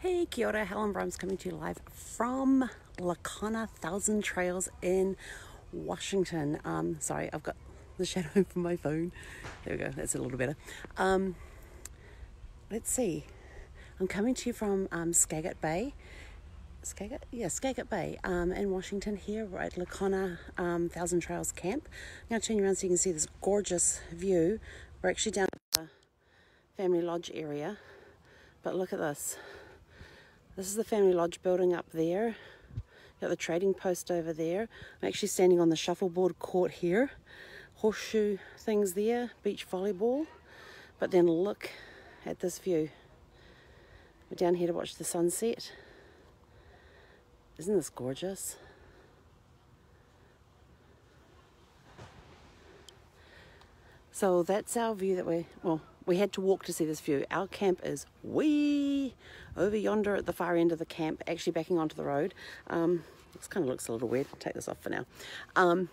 Hey, kia ora, Helen Brahms coming to you live from Lakana Thousand Trails in Washington. Sorry, I've got the shadow from my phone. There we go, that's a little better. Let's see. I'm coming to you from Skagit Bay. Skagit Bay in Washington here. We're at Lakana Thousand Trails Camp. I'm going to turn you around so you can see this gorgeous view. We're actually down at the Family Lodge area, but look at this. This is the Family Lodge building up there. Got the trading post over there. I'm actually standing on the shuffleboard court here. Horseshoe things there, beach volleyball. But then look at this view. We're down here to watch the sunset. Isn't this gorgeous? So that's our view that we had to walk to see this view. Our camp is way over yonder at the far end of the camp, actually backing onto the road. This kind of looks a little weird. I'll take this off for now. I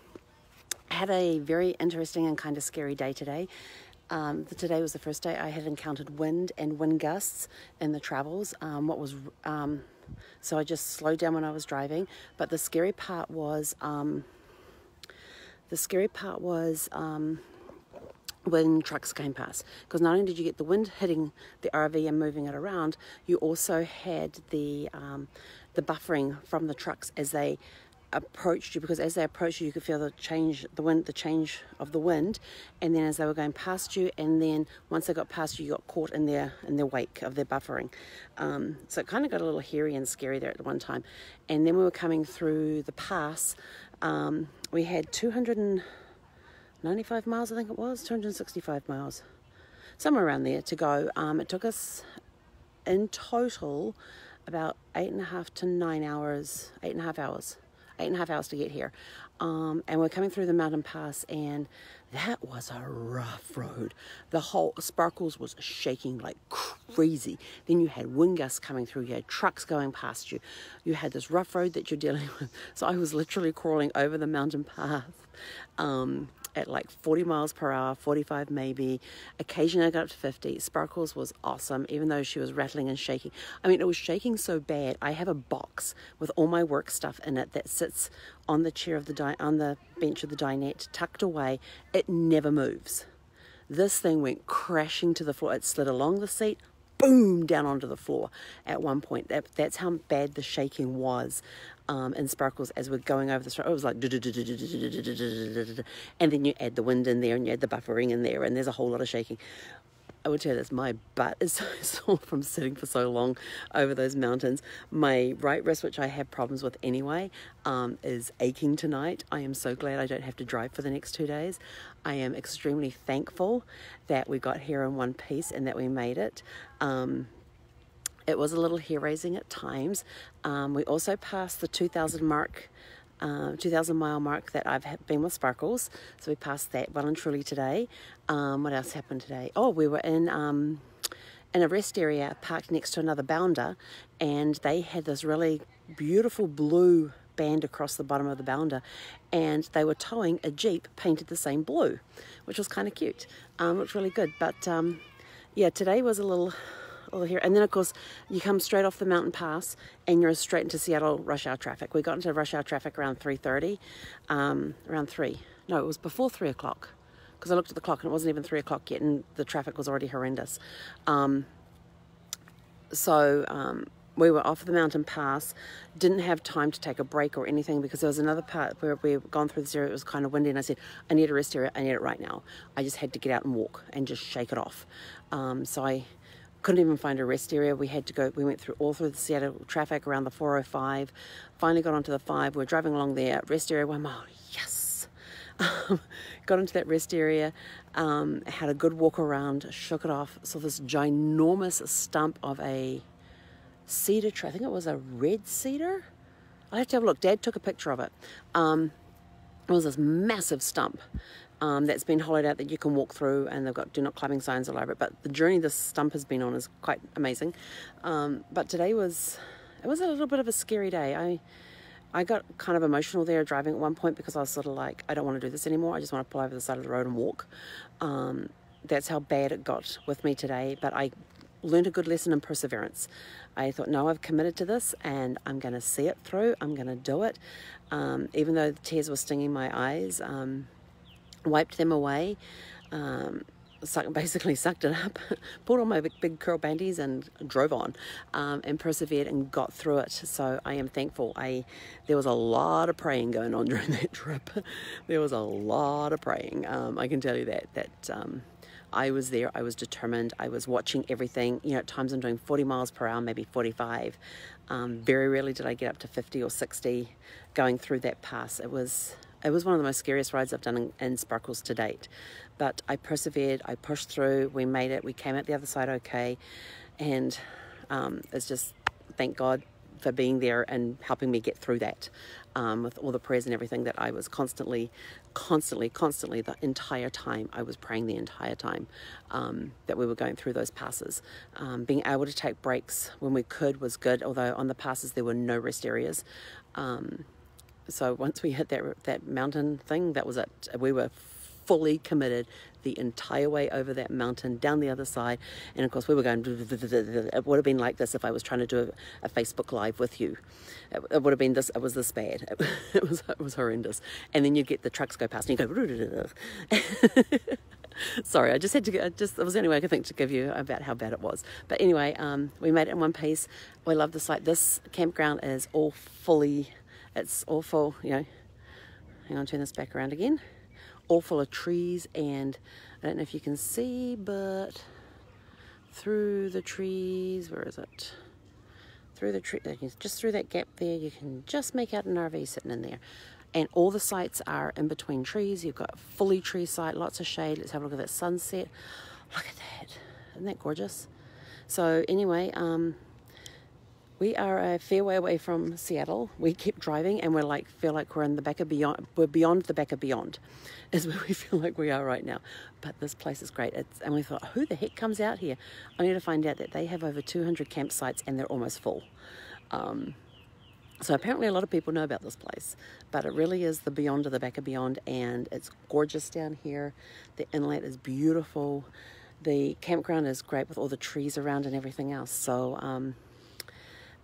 had a very interesting and kind of scary day today. Today was the first day I had encountered wind and wind gusts in the travels. So I just slowed down when I was driving. But the scary part was when trucks came past, because not only did you get the wind hitting the RV and moving it around, you also had the buffering from the trucks as they approached you, because as they approached you, you could feel the change of the wind, and then as they were going past you, and then once they got past you, you got caught in their wake of their buffering. So it kind of got a little hairy and scary there at one time. And then we were coming through the pass. We had 295 miles, I think it was, 265 miles, somewhere around there to go. It took us in total about 8.5 hours to get here. And we're coming through the mountain pass, and that was a rough road. The whole Sparkles was shaking like crazy. Then you had wind gusts coming through, you had trucks going past you, you had this rough road that you're dealing with. So I was literally crawling over the mountain path at like 40 miles per hour, 45 maybe. Occasionally I got up to 50. Sparkles was awesome, even though she was rattling and shaking. I mean, it was shaking so bad. I have a box with all my work stuff in it that sits on the chair of on the bench of the dinette, tucked away. It never moves. This thing went crashing to the floor. It slid along the seat, boom, down onto the floor at one point. That's how bad the shaking was in Sparkles as we're going over the road. It was like, and then you add the wind in there, and you add the buffering in there, and there's a whole lot of shaking. I would tell you this, my butt is so sore from sitting for so long over those mountains. My right wrist, which I have problems with anyway, is aching tonight. I am so glad I don't have to drive for the next 2 days. I am extremely thankful that we got here in one piece and that we made it. It was a little hair-raising at times. We also passed the 2,000 mile mark that I've been with Sparkles. So we passed that well and truly today. What else happened today? Oh, we were in a rest area parked next to another bounder, and they had this really beautiful blue band across the bottom of the bounder, and they were towing a Jeep painted the same blue, which was kind of cute. Looked really good. But yeah, today was a little here. And then of course you come straight off the mountain pass and you're straight into Seattle rush hour traffic. We got into rush hour traffic around 3:30, around 3. No, it was before 3 o'clock, because I looked at the clock and it wasn't even 3 o'clock yet, and the traffic was already horrendous. We were off the mountain pass, didn't have time to take a break or anything, because there was another part where we've gone through this area. It was kind of windy, and I said, I need a rest area, I need it right now. I just had to get out and walk and just shake it off. So I couldn't even find a rest area. We went all through the Seattle traffic around the 405, finally got onto the 5. We're driving along there, rest area 1 mile, yes. Got into that rest area, had a good walk around, shook it off, saw this ginormous stump of a cedar tree. I think it was a red cedar. I have to have a look. Dad took a picture of it. It was this massive stump that's been hollowed out that you can walk through, and they've got do not climbing signs all over it. But the journey this stump has been on is quite amazing. But today it was a little bit of a scary day. I got kind of emotional there driving at one point, because I was sort of like, I don't want to do this anymore. I just want to pull over the side of the road and walk. That's how bad it got with me today. But I learned a good lesson in perseverance. I thought, no, I've committed to this and I'm going to see it through. I'm going to do it. Even though the tears were stinging my eyes, wiped them away, basically sucked it up, pulled on my big curl bandies and drove on, and persevered and got through it. So I am thankful. There was a lot of praying going on during that trip. There was a lot of praying. I can tell you that I was there. I was determined. I was watching everything. You know, at times I'm doing 40 miles per hour, maybe 45. Very rarely did I get up to 50 or 60 going through that pass. It was one of the most scariest rides I've done in Sparkles to date. But I persevered, I pushed through, we made it, we came out the other side okay. And it's just, thank God for being there and helping me get through that, with all the prayers and everything that I was constantly, the entire time, I was praying the entire time that we were going through those passes. Being able to take breaks when we could was good, although on the passes there were no rest areas. So once we hit that mountain thing, that was it. We were fully committed the entire way over that mountain, down the other side. And of course we were going, it would have been like this if I was trying to do a Facebook Live with you. It would have been this, it was this bad. It was horrendous. And then you get the trucks go past and you go, sorry, I just had to it was the only way I could think to give you about how bad it was. But anyway, we made it in one piece. We love the site. This campground is all fully, it's all full, you know, hang on, turn this back around again. All full of trees, and I don't know if you can see, but through the trees, where is it? Through the tree, just through that gap there, you can just make out an RV sitting in there. And all the sites are in between trees. You've got a fully tree site, lots of shade. Let's have a look at that sunset. Look at that. Isn't that gorgeous? So anyway, we are a fair way away from Seattle. We keep driving and feel like we're in the back of beyond. We're beyond the back of beyond, is where we feel like we are right now. But this place is great. And we thought, who the heck comes out here? Only to find out that they have over 200 campsites and they're almost full. So apparently a lot of people know about this place, but it really is the beyond of the back of beyond, and it's gorgeous down here. The inlet is beautiful. The campground is great with all the trees around and everything else. So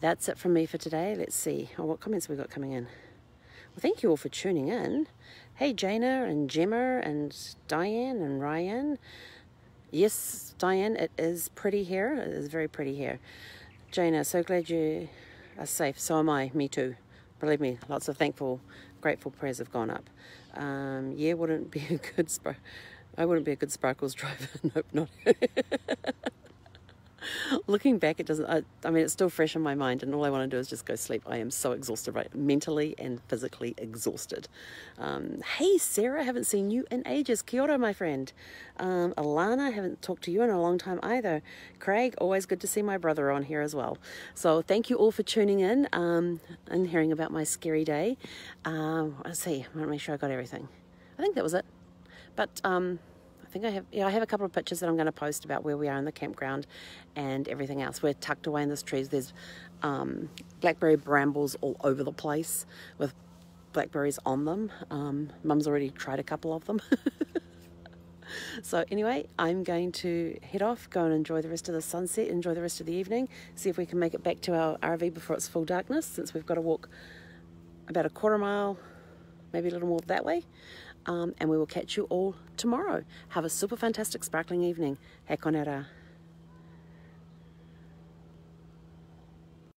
that's it from me for today. Let's see. Oh, what comments we got coming in? Well, thank you all for tuning in. Hey, Jana and Gemma and Diane and Ryan. Yes, Diane, it is pretty here. It is very pretty here. Jana, so glad you are safe. So am I. Me too. Believe me, lots of thankful, grateful prayers have gone up. Yeah, wouldn't be a good I wouldn't be a good Sparkles driver. Nope, not. Looking back, it doesn't, I mean, it's still fresh in my mind, and all I want to do is just go sleep. I am so exhausted, right? Mentally and physically exhausted. Hey, Sarah, haven't seen you in ages. Kia ora, my friend. Alana, haven't talked to you in a long time either. Craig, always good to see my brother on here as well. So thank you all for tuning in and hearing about my scary day. Let's see, I want to make sure I got everything. I think that was it. But I think I have a couple of pictures that I'm going to post about where we are in the campground and everything else. We're tucked away in this trees. There's blackberry brambles all over the place with blackberries on them. Mum's already tried a couple of them. So anyway, I'm going to head off, go and enjoy the rest of the sunset, enjoy the rest of the evening, see if we can make it back to our RV before it's full darkness, since we've got to walk about a quarter mile, maybe a little more that way. And we will catch you all tomorrow. Have a super fantastic sparkling evening. He konera.